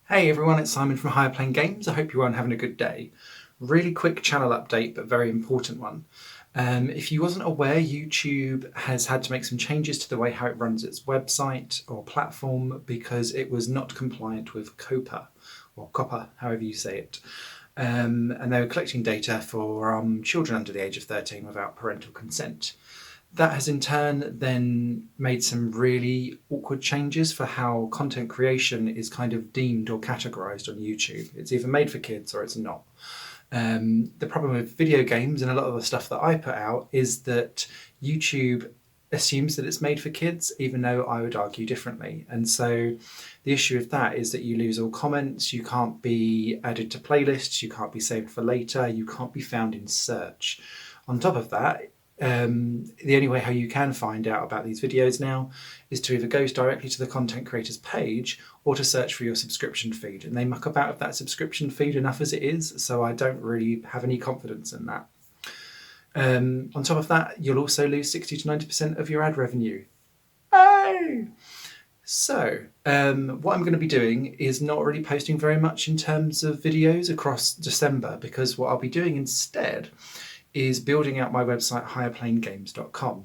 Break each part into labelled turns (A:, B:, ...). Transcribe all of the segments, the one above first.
A: Hey everyone, it's Simon from Higher Plane Games. I hope you're all having a good day. Really quick channel update, but very important one. If you wasn't aware, YouTube has had to make some changes to the way how it runs its website or platform because it was not compliant with COPPA, or COPPA, however you say it. And they were collecting data for children under the age of 13 without parental consent. That has in turn then made some really awkward changes for how content creation is kind of deemed or categorized on YouTube. It's either made for kids or it's not. The problem with video games and a lot of the stuff that I put out is that YouTube assumes that it's made for kids, even though I would argue differently. And so the issue with that is that you lose all comments, you can't be added to playlists, you can't be saved for later, you can't be found in search. On top of that, the only way how you can find out about these videos now is to either go directly to the content creator's page or to search for your subscription feed, and they muck about with that subscription feed enough as it is, so I don't really have any confidence in that. On top of that, you'll also lose 60 to 90% of your ad revenue. Hey! So, what I'm going to be doing is not really posting very much in terms of videos across December, because what I'll be doing instead is building out my website, higherplanegames.com.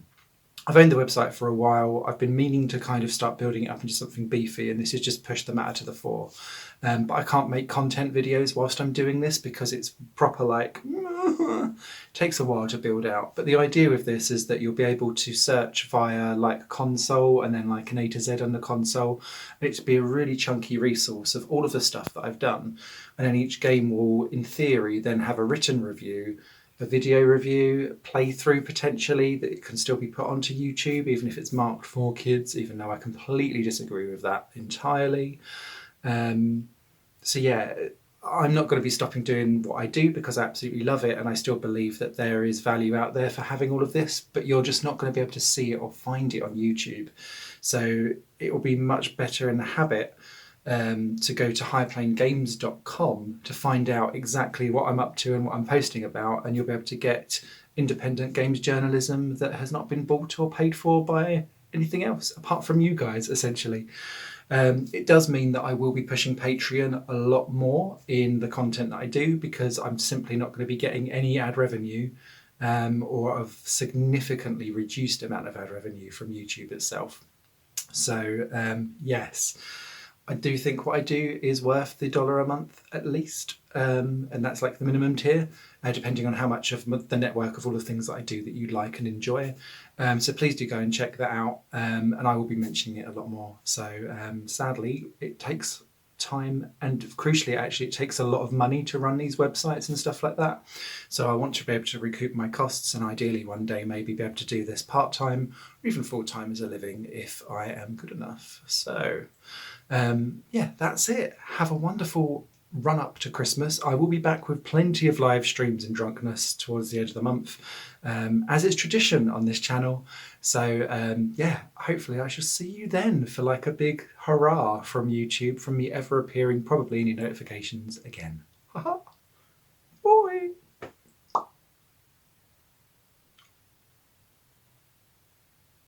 A: I've owned the website for a while. I've been meaning to kind of start building it up into something beefy, and this has just pushed the matter to the fore. But I can't make content videos whilst I'm doing this because it's proper takes a while to build out. But the idea with this is that you'll be able to search via like console and then like an A to Z on the console. And it'll be a really chunky resource of all of the stuff that I've done. And then each game will, in theory, then have a written review, a video review, playthrough potentially that it can still be put onto YouTube, even if it's marked for kids, even though I completely disagree with that entirely. So yeah, I'm not going to be stopping doing what I do because I absolutely love it, and I still believe that there is value out there for having all of this, but you're just not going to be able to see it or find it on YouTube. So it will be much better in the habit to go to highplanegames.com to find out exactly what I'm up to and what I'm posting about, and you'll be able to get independent games journalism that has not been bought or paid for by anything else apart from you guys, essentially. It does mean that I will be pushing Patreon a lot more in the content that I do, because I'm simply not going to be getting any ad revenue or a significantly reduced amount of ad revenue from YouTube itself. So yes, I do think what I do is worth the $1 a month at least, and that's like the minimum tier, depending on how much of the network of all the things that I do that you like and enjoy. So please do go and check that out, and I will be mentioning it a lot more. So sadly, it takes time, and crucially actually it takes a lot of money to run these websites and stuff like that. So I want to be able to recoup my costs, and ideally one day maybe be able to do this part-time or even full-time as a living if I am good enough. So yeah, that's it. Have a wonderful run up to Christmas. I will be back with plenty of live streams and drunkenness towards the end of the month, as is tradition on this channel. So yeah, hopefully I shall see you then for like a big hurrah from YouTube, from me ever appearing probably in your notifications again.